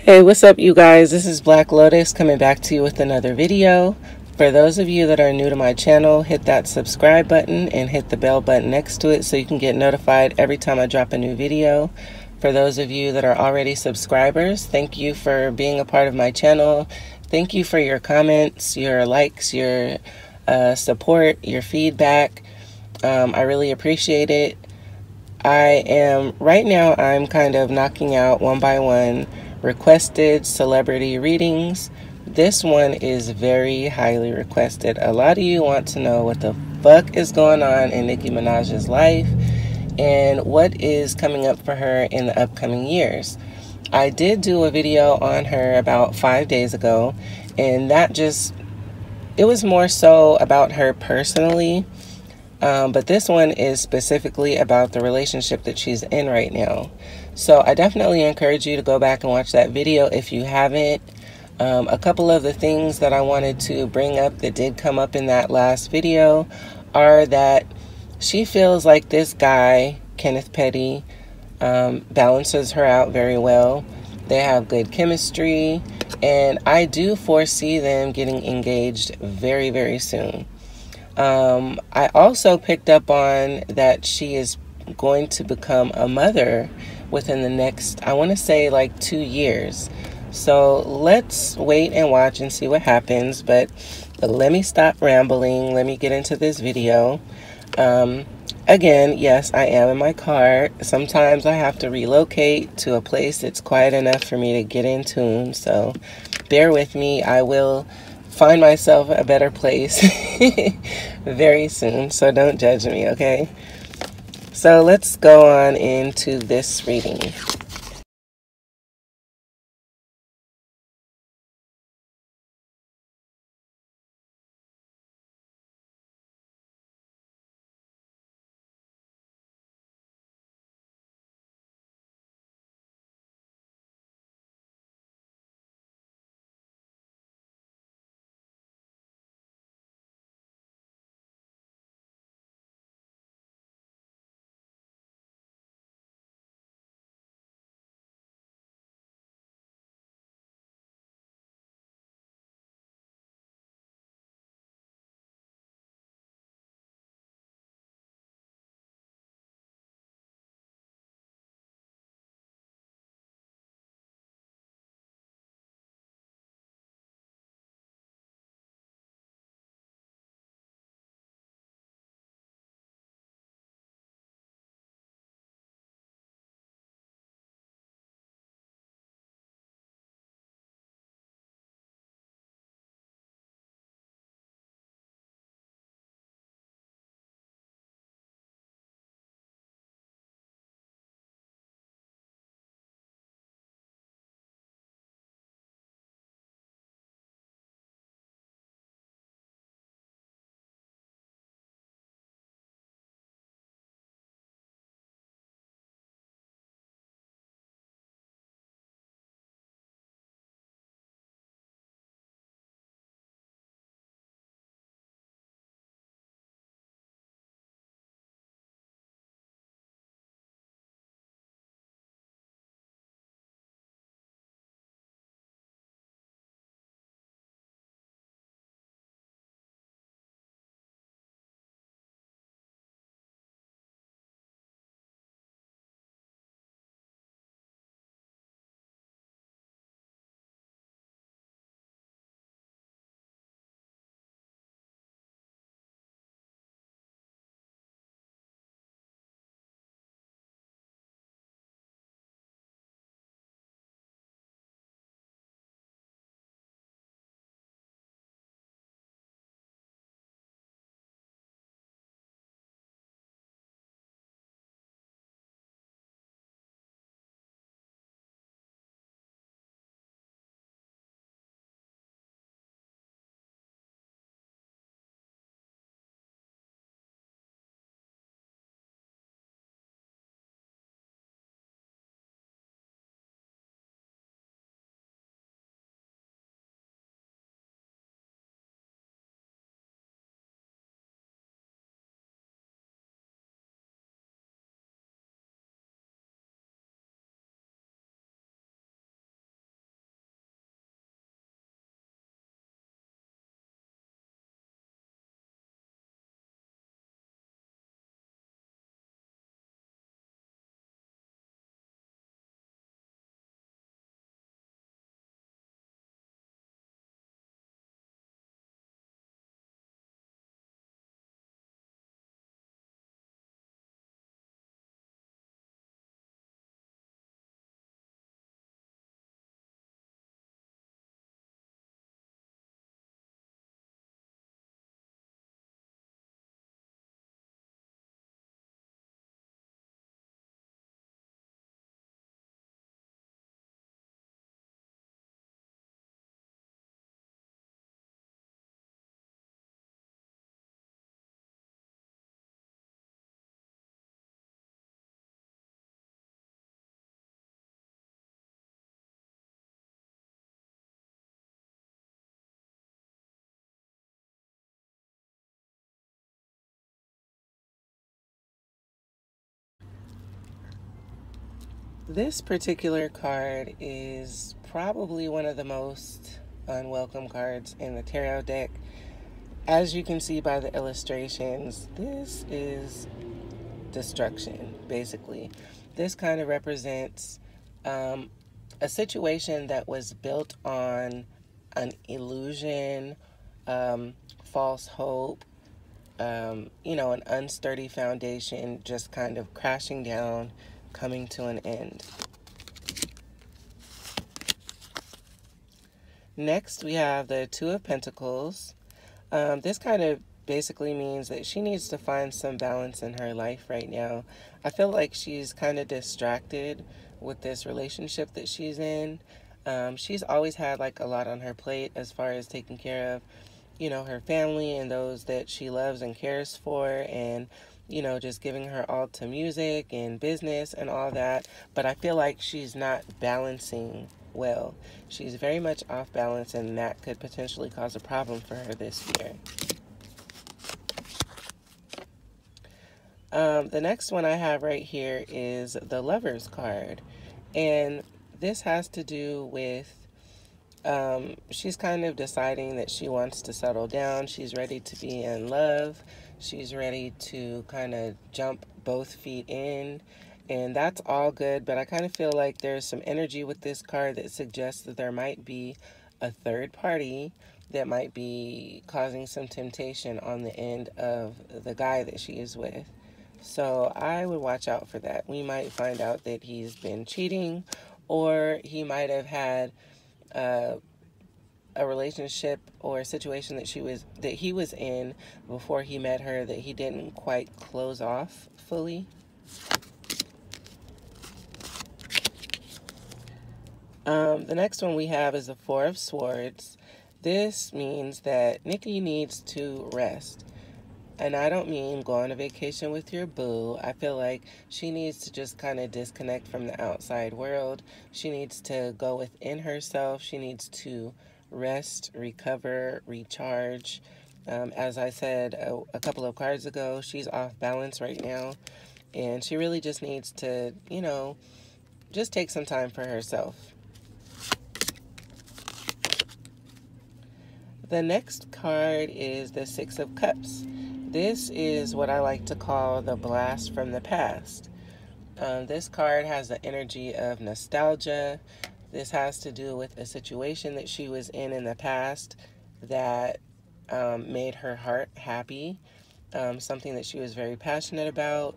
Hey, what's up, you guys? This is Black Lotus coming back to you with another video. For those of you that are new to my channel, hit that subscribe button and hit the bell button next to it so you can get notified every time I drop a new video. For those of you that are already subscribers, thank you for being a part of my channel. Thank you for your comments, your likes, your support, your feedback. I really appreciate it. Right now, I'm kind of knocking out one by one requested celebrity readings. This one is very highly requested. A lot of you want to know what the fuck is going on in Nicki Minaj's life and what is coming up for her in the upcoming years. I did do a video on her about 5 days ago, and it was more so about her personally. But this one is specifically about the relationship that she's in right now. So I definitely encourage you to go back and watch that video if you haven't. A couple of the things that I wanted to bring up that did come up in that last video are that she feels like this guy, Kenneth Petty, balances her out very well. They have good chemistry, and I do foresee them getting engaged very, very soon. I also picked up on that she is going to become a mother within the next, I want to say, like 2 years. So let's wait and watch and see what happens. But let me stop rambling. Let me get into this video. Again, yes, I am in my car. Sometimes I have to relocate to a place that's quiet enough for me to get in tune. So bear with me. I will find myself a better place very soon, so don't judge me, okay? So let's go on into this reading. This particular card is probably one of the most unwelcome cards in the tarot deck. As you can see by the illustrations, this is destruction, basically. This kind of represents a situation that was built on an illusion, false hope, an unsturdy foundation just kind of crashing down, coming to an end. Next, we have the Two of Pentacles. This kind of basically means that she needs to find some balance in her life right now. I feel like she's kind of distracted with this relationship that she's in. She's always had like a lot on her plate as far as taking care of, her family and those that she loves and cares for, and, just giving her all to music and business and all that. But I feel like she's not balancing well. She's very much off balance, and that could potentially cause a problem for her this year. The next one I have right here is the Lovers card. And this has to do with she's kind of deciding that she wants to settle down. She's ready to be in love. She's ready to kind of jump both feet in. And that's all good, but I kind of feel like there's some energy with this card that suggests that there might be a third party that might be causing some temptation on the end of the guy that she is with. So I would watch out for that. We might find out that he's been cheating, or he might have had a relationship or a situation that he was in before he met her that he didn't quite close off fully. The next one we have is the Four of Swords. This means that Nicki needs to rest. And I don't mean go on a vacation with your boo. I feel like she needs to just kind of disconnect from the outside world. She needs to go within herself. She needs to rest, recover, recharge. As I said a couple of cards ago, she's off balance right now. And she really just needs to, just take some time for herself. The next card is the Six of Cups. This is what I like to call the blast from the past. This card has the energy of nostalgia. This has to do with a situation that she was in the past that made her heart happy, something that she was very passionate about,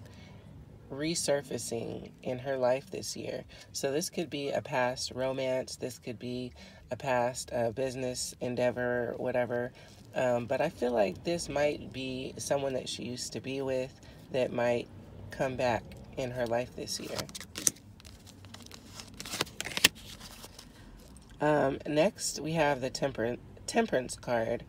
resurfacing in her life this year. So this could be a past romance, this could be a past business endeavor, whatever. But I feel like this might be someone that she used to be with that might come back in her life this year. Next, we have the Temperance card.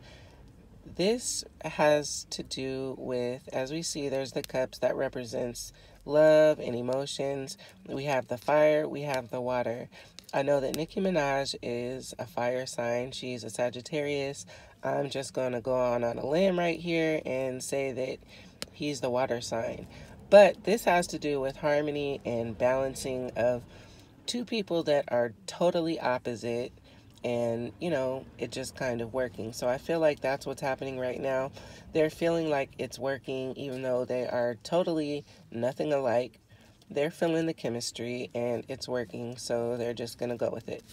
This has to do with, as we see, there's the cups that represents love and emotions. We have the fire, we have the water. I know that Nicki Minaj is a fire sign. She's a Sagittarius. I'm just going to go on a limb right here and say that he's the water sign. But this has to do with harmony and balancing of two people that are totally opposite, and it just kind of working. So I feel like that's what's happening right now. They're feeling like it's working even though they are totally nothing alike. They're feeling the chemistry and it's working, so they're just gonna go with it.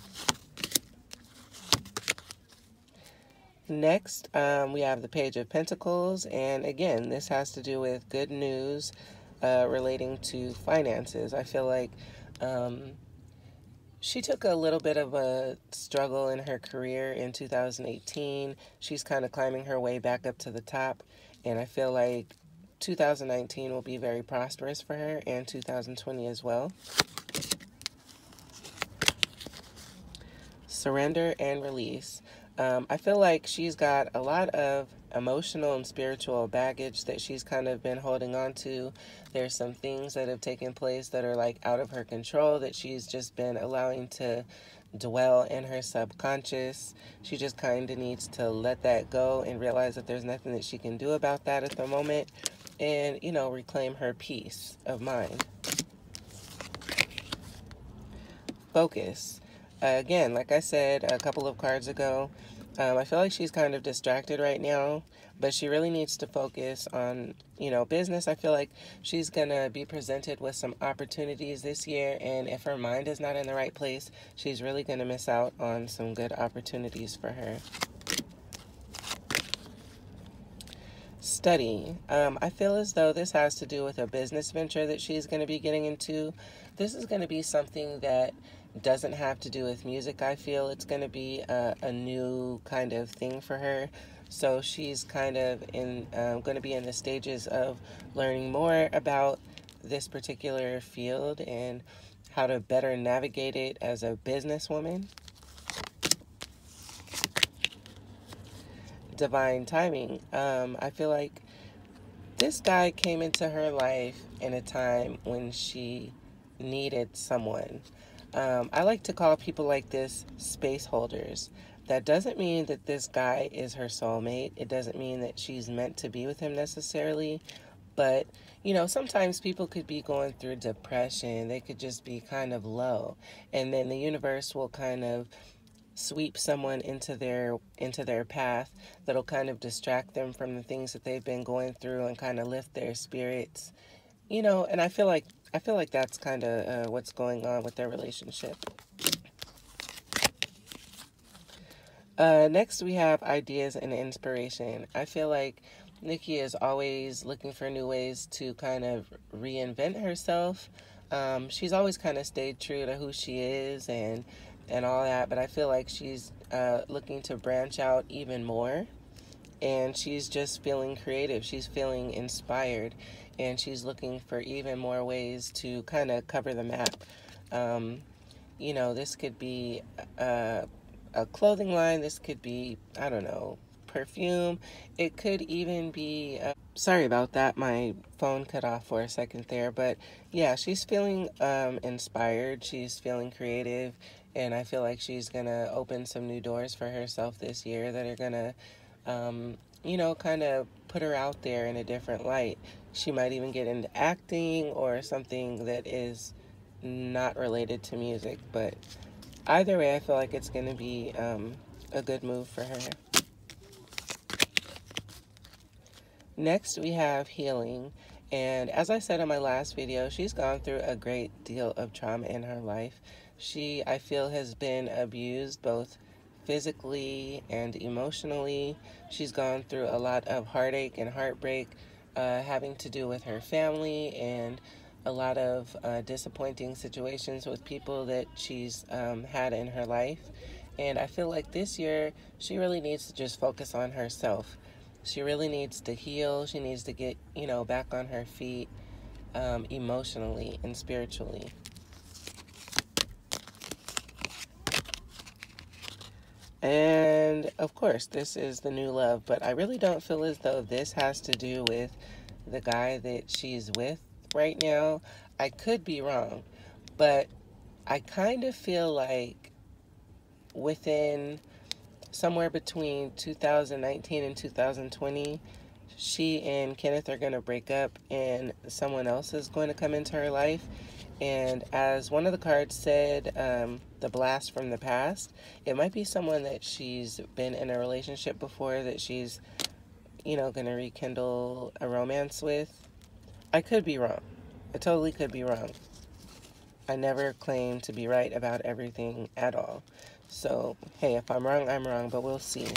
Next, we have the Page of Pentacles, and again, this has to do with good news relating to finances. I feel like she took a little bit of a struggle in her career in 2018. She's kind of climbing her way back up to the top, and I feel like 2019 will be very prosperous for her, and 2020 as well. Surrender and release. I feel like she's got a lot of emotional and spiritual baggage that she's kind of been holding on to. There's some things that have taken place that are like out of her control that she's just been allowing to dwell in her subconscious. She just kind of needs to let that go and realize that there's nothing that she can do about that at the moment, and reclaim her peace of mind. focus. Again, like I said a couple of cards ago, I feel like she's kind of distracted right now, but she really needs to focus on, business. I feel like she's going to be presented with some opportunities this year, and if her mind is not in the right place, she's really going to miss out on some good opportunities for her. Study. I feel as though this has to do with a business venture that she's going to be getting into. This is going to be something that doesn't have to do with music. I feel it's going to be a new kind of thing for her. So she's kind of going to be in the stages of learning more about this particular field and how to better navigate it as a businesswoman. Divine timing. I feel like this guy came into her life in a time when she needed someone. I like to call people like this space holders. That doesn't mean that this guy is her soulmate. It doesn't mean that she's meant to be with him necessarily. But, sometimes people could be going through depression. They could just be kind of low. And then the universe will kind of sweep someone into their path that'll kind of distract them from the things that they've been going through and kind of lift their spirits. And I feel like that's kind of what's going on with their relationship. Next, we have ideas and inspiration. I feel like Nicki is always looking for new ways to kind of reinvent herself. She's always kind of stayed true to who she is and all that, but I feel like she's looking to branch out even more, and she's just feeling creative. She's feeling inspired, and she's looking for even more ways to kind of cover the map. This could be a clothing line. This could be, I don't know, perfume. It could even be sorry about that, my phone cut off for a second there, but yeah, she's feeling inspired, she's feeling creative, and I feel like she's gonna open some new doors for herself this year that are gonna kind of put her out there in a different light. She might even get into acting or something that is not related to music, but either way, I feel like it's gonna be a good move for her. Next, we have healing. And as I said in my last video, she's gone through a great deal of trauma in her life. She, I feel, has been abused both physically and emotionally. She's gone through a lot of heartache and heartbreak having to do with her family, and a lot of disappointing situations with people that she's had in her life. And I feel like this year, she really needs to just focus on herself. She really needs to heal. She needs to get, back on her feet emotionally and spiritually. And, of course, this is the new love. But I really don't feel as though this has to do with the guy that she's with right now. I could be wrong. But I kind of feel like within somewhere between 2019 and 2020, she and Kenneth are going to break up and someone else is going to come into her life. And as one of the cards said, the blast from the past, it might be someone that she's been in a relationship before that she's, going to rekindle a romance with. I could be wrong. I totally could be wrong. I never claim to be right about everything at all. So, hey, if I'm wrong, I'm wrong, but we'll see.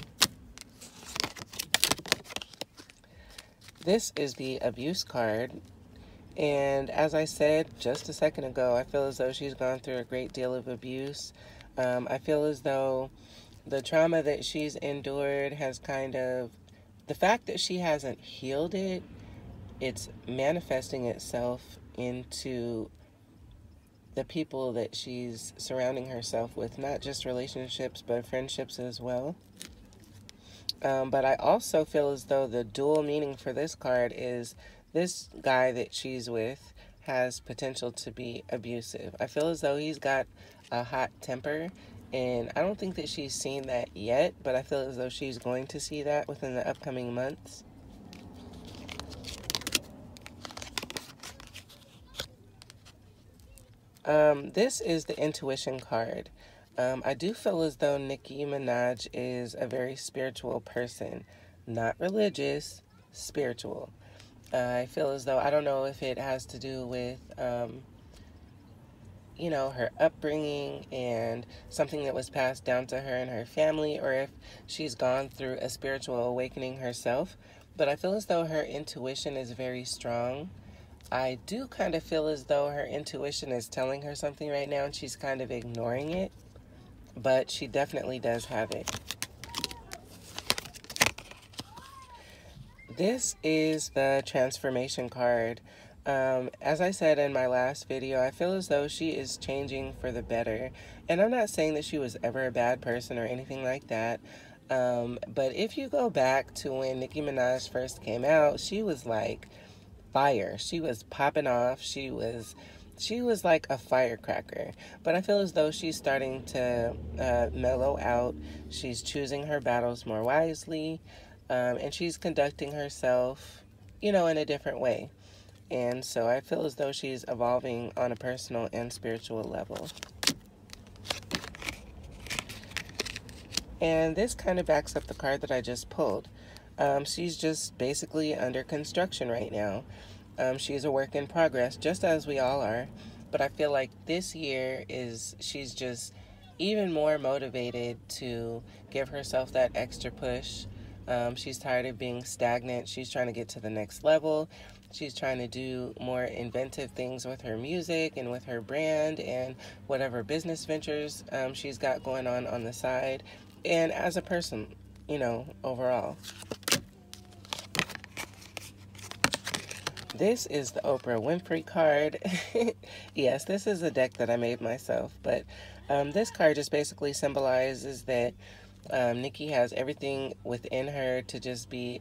This is the abuse card. And as I said just a second ago, I feel as though she's gone through a great deal of abuse. I feel as though the trauma that she's endured has the fact that she hasn't healed it, it's manifesting itself into the people that she's surrounding herself with, not just relationships, but friendships as well. But I also feel as though the dual meaning for this card is this guy that she's with has potential to be abusive. I feel as though he's got a hot temper, and I don't think that she's seen that yet, but I feel as though she's going to see that within the upcoming months. This is the intuition card. I do feel as though Nicki Minaj is a very spiritual person, not religious, spiritual. I feel as though, I don't know if it has to do with, you know, her upbringing and something that was passed down to her and her family, or if she's gone through a spiritual awakening herself. But I feel as though her intuition is very strong. I do kind of feel as though her intuition is telling her something right now and she's kind of ignoring it, but she definitely does have it. This is the transformation card. As I said in my last video, I feel as though she is changing for the better. And I'm not saying that she was ever a bad person or anything like that. But if you go back to when Nicki Minaj first came out, she was like fire. She was popping off. She was like a firecracker. But I feel as though she's starting to mellow out. She's choosing her battles more wisely. And she's conducting herself, you know, in a different way. And so I feel as though she's evolving on a personal and spiritual level. And this kind of backs up the card that I just pulled. She's just basically under construction right now. She's a work in progress, just as we all are. But I feel like this year she's just even more motivated to give herself that extra push. She's tired of being stagnant. She's trying to get to the next level. She's trying to do more inventive things with her music and with her brand and whatever business ventures she's got going on the side. And as a person, you know, overall. This is the Oprah Winfrey card. Yes, this is a deck that I made myself. But this card just basically symbolizes that Nicki has everything within her to just be...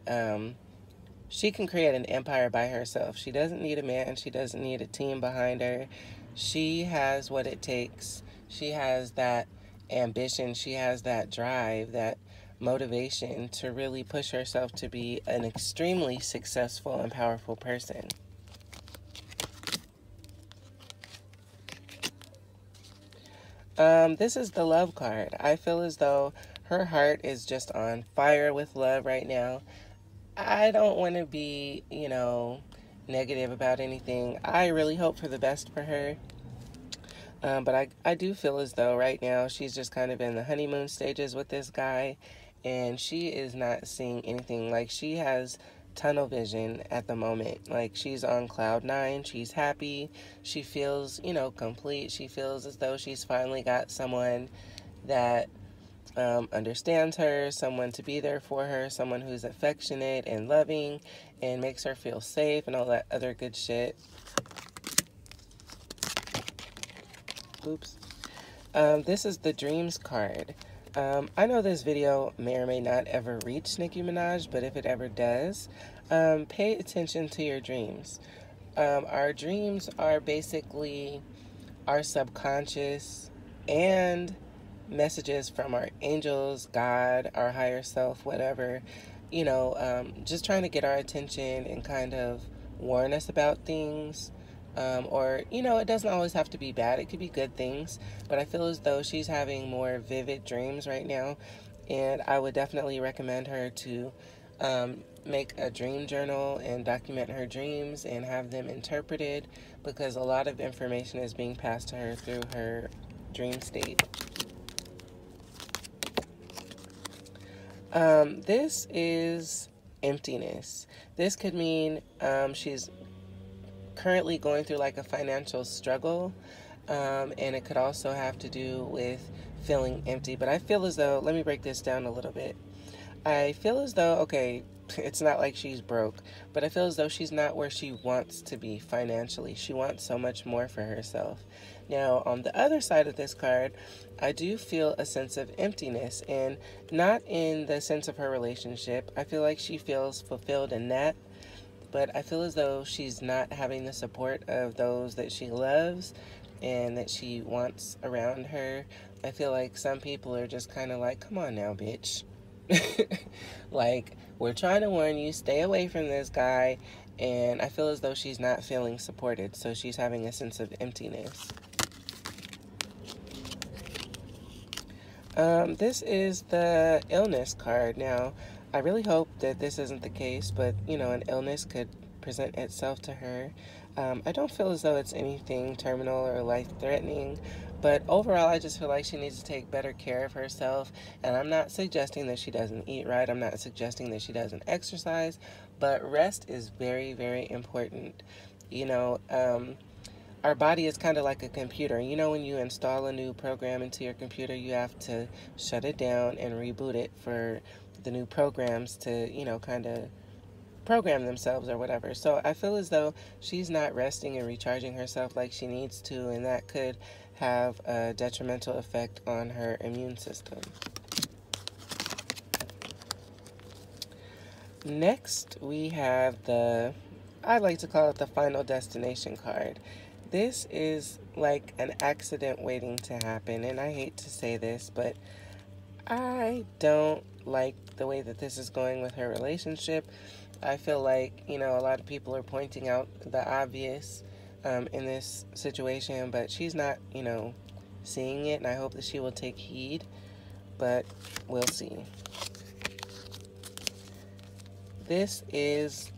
she can create an empire by herself. She doesn't need a man. She doesn't need a team behind her. She has what it takes. She has that ambition. She has that drive, that motivation to really push herself to be an extremely successful and powerful person. This is the love card. I feel as though her heart is just on fire with love right now. I don't want to be, you know, negative about anything. I really hope for the best for her. But I do feel as though right now she's just kind of in the honeymoon stages with this guy. And she is not seeing anything. Like, she has tunnel vision at the moment. Like, she's on cloud nine. She's happy. She feels, you know, complete. She feels as though she's finally got someone that understands her, someone to be there for her, someone who's affectionate and loving and makes her feel safe and all that other good shit. Oops. This is the dreams card. I know this video may or may not ever reach Nicki Minaj, but if it ever does, pay attention to your dreams. Our dreams are basically our subconscious and messages from our angels, God, our higher self, whatever, you know, just trying to get our attention and kind of warn us about things. Or, you know, it doesn't always have to be bad. It could be good things. But I feel as though she's having more vivid dreams right now. And I would definitely recommend her to make a dream journal and document her dreams and have them interpreted, because a lot of information is being passed to her through her dream state. This is emptiness. This could mean she's currently going through like a financial struggle, and it could also have to do with feeling empty. But I feel as though, let me break this down a little bit. I feel as though, okay, it's not like she's broke, but I feel as though she's not where she wants to be financially. She wants so much more for herself. Now, on the other side of this card, I do feel a sense of emptiness, and not in the sense of her relationship. I feel like she feels fulfilled in that, but I feel as though she's not having the support of those that she loves and that she wants around her. I feel like some people are just kind of like, come on now, bitch. Like, we're trying to warn you, stay away from this guy. And I feel as though she's not feeling supported, so she's having a sense of emptiness. This is the illness card. Now, I really hope that this isn't the case, but an illness could present itself to her. I don't feel as though it's anything terminal or life threatening, but overall, I just feel like she needs to take better care of herself. And I'm not suggesting that she doesn't eat right, I'm not suggesting that she doesn't exercise, but rest is very, very important. You know, our body is kind of like a computer. When you install a new program into your computer, you have to shut it down and reboot it for the new programs to, kind of program themselves or whatever. So I feel as though she's not resting and recharging herself like she needs to, and that could have a detrimental effect on her immune system. Next, we have I like to call it the Final Destination card. This is like an accident waiting to happen, and I hate to say this, but I don't like the way that this is going with her relationship. I feel like, a lot of people are pointing out the obvious in this situation, but she's not, seeing it, and I hope that she will take heed, but we'll see. This is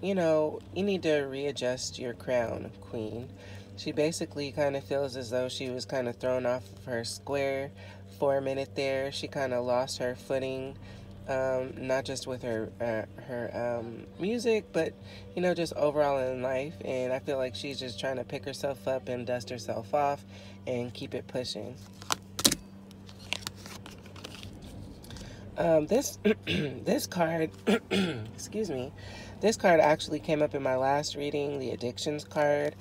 you need to readjust your crown, Queen. She basically kind of feels as though she was kind of thrown off of her square for a minute there. She kind of lost her footing, not just with her music, but, just overall in life. And I feel like she's just trying to pick herself up and dust herself off and keep it pushing. This this card, excuse me, this card actually came up in my last reading, the addictions card.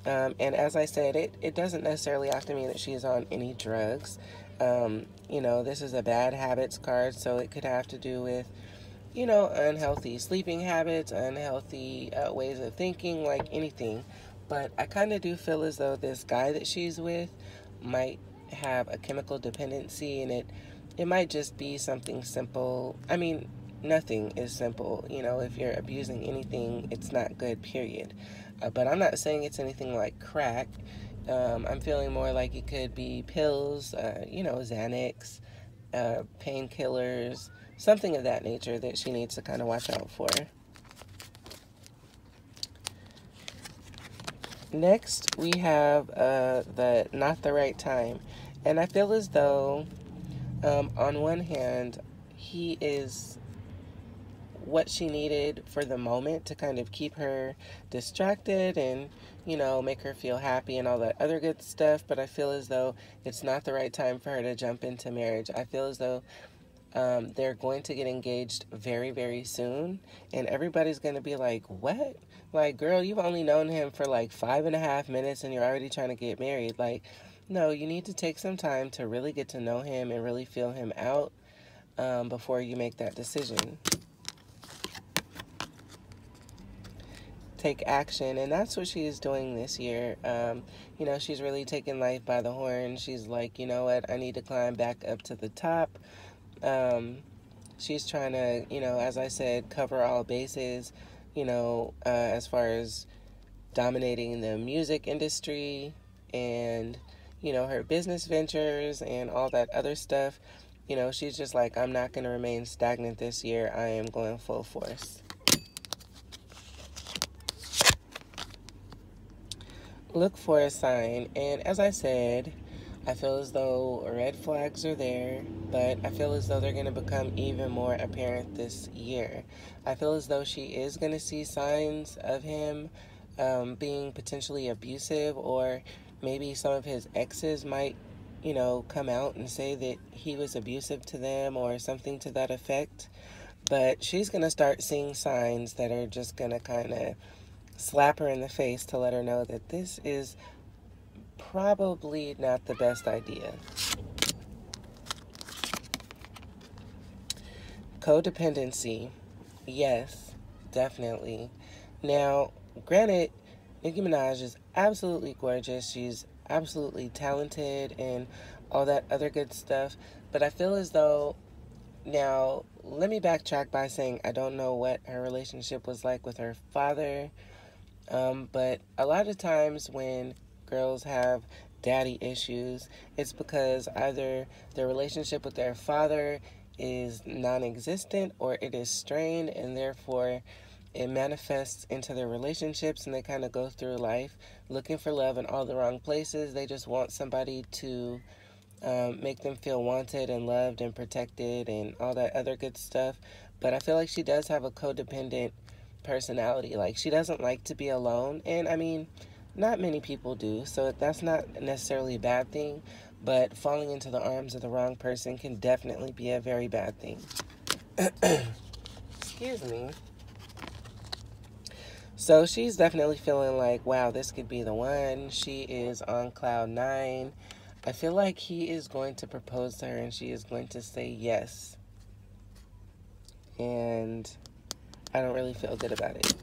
And as I said, it doesn't necessarily have to mean that she's on any drugs. This is a bad habits card, so it could have to do with, unhealthy sleeping habits, unhealthy ways of thinking, like anything. But I kind of do feel as though this guy that she's with might have a chemical dependency, and it might just be something simple. I mean, nothing is simple. If you're abusing anything, it's not good, period. But I'm not saying it's anything like crack. I'm feeling more like it could be pills, Xanax, painkillers, something of that nature that she needs to kind of watch out for. Next, we have the not the right time. And I feel as though, on one hand, he is what she needed for the moment to kind of keep her distracted and, make her feel happy and all that other good stuff. But I feel as though it's not the right time for her to jump into marriage. I feel as though they're going to get engaged very, very soon. And everybody's going to be like, what? Like, girl, you've only known him for like 5.5 minutes and you're already trying to get married. Like, no, you need to take some time to really get to know him and really feel him out before you make that decision. Take action, and that's what she's doing this year. She's really taking life by the horn. She's like, you know what, I need to climb back up to the top. She's trying to, as I said, cover all bases, as far as dominating the music industry and, her business ventures and all that other stuff. She's just like, I'm not going to remain stagnant this year. I am going full force. Look for a sign, and as I said, I feel as though red flags are there, but I feel as though they're going to become even more apparent this year. I feel as though she is going to see signs of him being potentially abusive, or maybe some of his exes might, come out and say that he was abusive to them or something to that effect. But she's going to start seeing signs that are just going to kind of slap her in the face to let her know that this is probably not the best idea. Codependency. Yes, definitely. Now, granted, Nicki Minaj is absolutely gorgeous. She's absolutely talented and all that other good stuff. But I feel as though, now, let me backtrack by saying I don't know what her relationship was like with her father. But a lot of times when girls have daddy issues. It's because either their relationship with their father is non-existent or it is strained, and therefore it manifests into their relationships, and they kind of go through life looking for love in all the wrong places. They just want somebody to make them feel wanted and loved and protected and all that other good stuff. But I feel like she does have a codependent personality. Like, she doesn't like to be alone, and I mean, not many people do, so that's not necessarily a bad thing, but falling into the arms of the wrong person can definitely be a very bad thing. Excuse me. So she's definitely feeling like, wow, this could be the one. She is on cloud nine. I feel like he is going to propose to her and she is going to say yes. And I don't really feel good about it.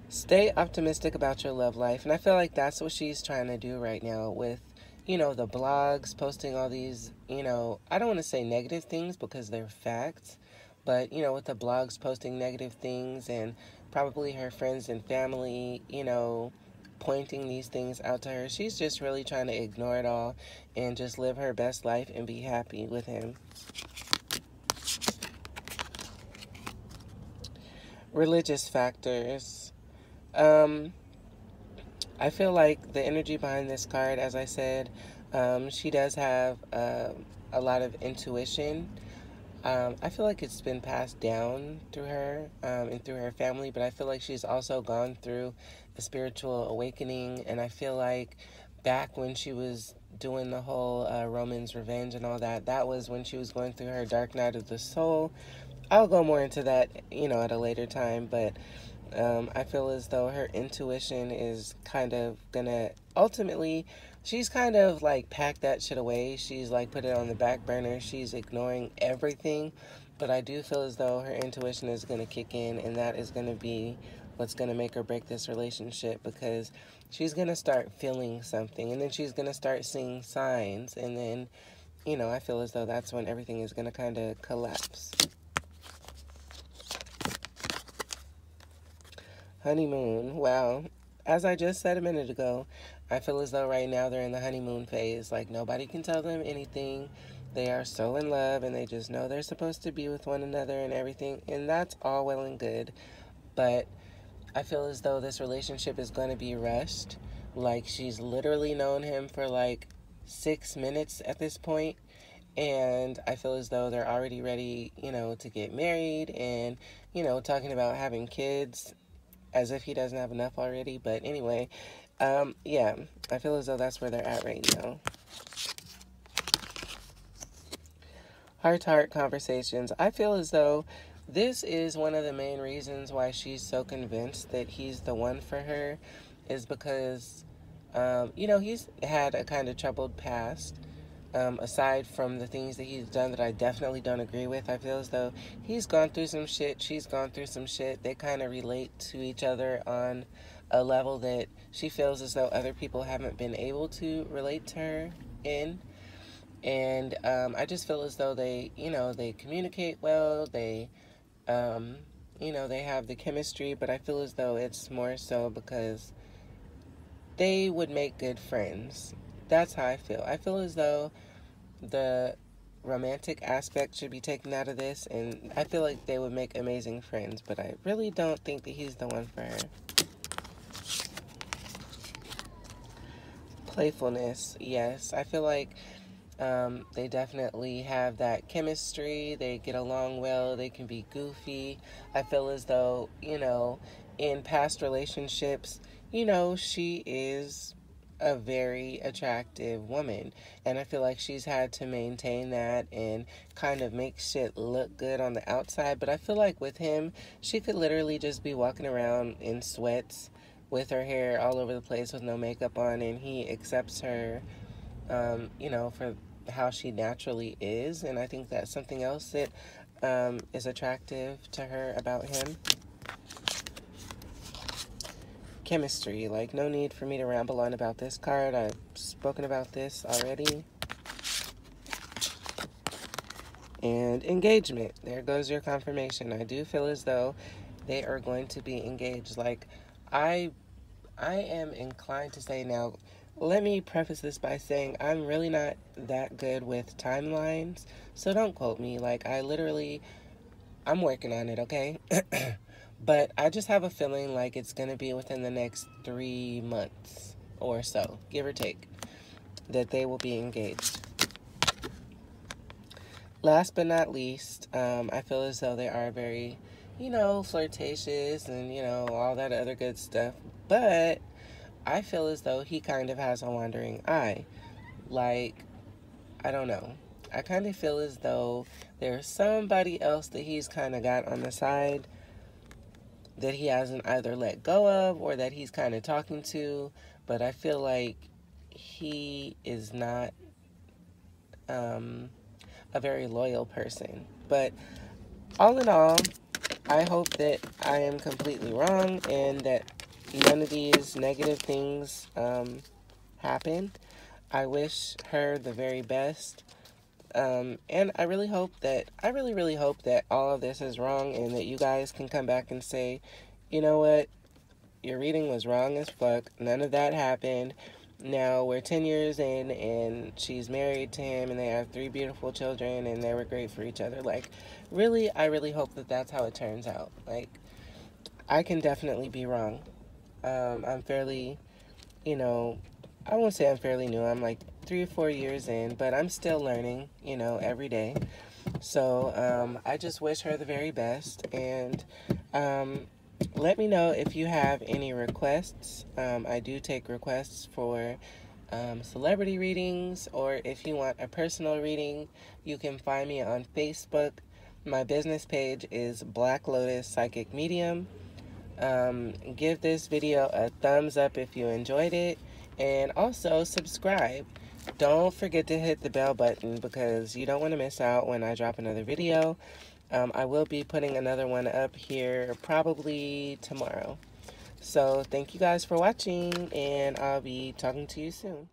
Stay optimistic about your love life. And I feel like that's what she's trying to do right now with, the blogs, posting all these, I don't want to say negative things because they're facts. But, with the blogs posting negative things and probably her friends and family, pointing these things out to her. She's just really trying to ignore it all and just live her best life and be happy with him. Religious factors. I feel like the energy behind this card, as I said, she does have a lot of intuition. I feel like it's been passed down through her and through her family, but I feel like she's also gone through a spiritual awakening, and I feel like back when she was doing the whole Roman's Revenge and all that, that was when she was going through her dark night of the soul. I'll go more into that, at a later time, but I feel as though her intuition is kind of gonna, ultimately, she's kind of like packed that shit away. She's like put it on the back burner. She's ignoring everything, but I do feel as though her intuition is gonna kick in, and that is gonna be what's gonna make or break this relationship, because she's gonna start feeling something, and then she's gonna start seeing signs, and then, I feel as though that's when everything is gonna kind of collapse. Honeymoon. Wow. As I just said a minute ago, I feel as though right now they're in the honeymoon phase. Like, nobody can tell them anything. They are so in love, and they just know they're supposed to be with one another and everything. And that's all well and good. But I feel as though this relationship is going to be rushed. Like, she's literally known him for like 6 minutes at this point. And I feel as though they're already ready, to get married and, talking about having kids, as if he doesn't have enough already. But anyway, yeah, I feel as though that's where they're at right now. Heart-to-heart conversations. I feel as though this is one of the main reasons why she's so convinced that he's the one for her, is because, he's had a kind of troubled past. Aside from the things that he's done that I definitely don't agree with, I feel as though he's gone through some shit, she's gone through some shit. They kind of relate to each other on a level that she feels as though other people haven't been able to relate to her in. And I just feel as though they, they communicate well, they, they have the chemistry, but I feel as though it's more so because they would make good friends. That's how I feel. I feel as though the romantic aspect should be taken out of this, and I feel like they would make amazing friends, but I really don't think that he's the one for her. Playfulness, yes. I feel like they definitely have that chemistry. They get along well. They can be goofy. I feel as though, in past relationships, she is a very attractive woman, and I feel like she's had to maintain that and kind of make shit look good on the outside. But I feel like with him, she could literally just be walking around in sweats with her hair all over the place with no makeup on, and he accepts her for how she naturally is. And I think that's something else that is attractive to her about him. Chemistry. Like, no need for me to ramble on about this card. I've spoken about this already. And engagement. There goes your confirmation. I do feel as though they are going to be engaged. Like, I I am inclined to say now, let me preface this by saying I'm really not that good with timelines, so don't quote me. Like, I'm working on it, okay? But I just have a feeling like it's going to be within the next 3 months or so, give or take, that they will be engaged. Last but not least, I feel as though they are very, flirtatious and, all that other good stuff. But I feel as though he kind of has a wandering eye. Like, I don't know. I kind of feel as though there's somebody else that he's kind of got on the side that he hasn't either let go of or that he's kind of talking to. But I feel like he is not a very loyal person. But all in all, I hope that I am completely wrong and that none of these negative things happen. I wish her the very best. And I really really hope that all of this is wrong and that you guys can come back and say, you know what, your reading was wrong as fuck. None of that happened. Now we're 10 years in and she's married to him and they have 3 beautiful children and they were great for each other. Like, really, I really hope that that's how it turns out. Like, I can definitely be wrong. I'm fairly, I won't say I'm fairly new. I'm like 3 or 4 years in, but I'm still learning, every day. So I just wish her the very best. And let me know if you have any requests. I do take requests for celebrity readings, or if you want a personal reading, you can find me on Facebook. My business page is Black Lotus Psychic Medium. Give this video a thumbs up if you enjoyed it, and also subscribe. Don't forget to hit the bell button because you don't want to miss out when I drop another video. I will be putting another one up here probably tomorrow. So thank you guys for watching, and I'll be talking to you soon.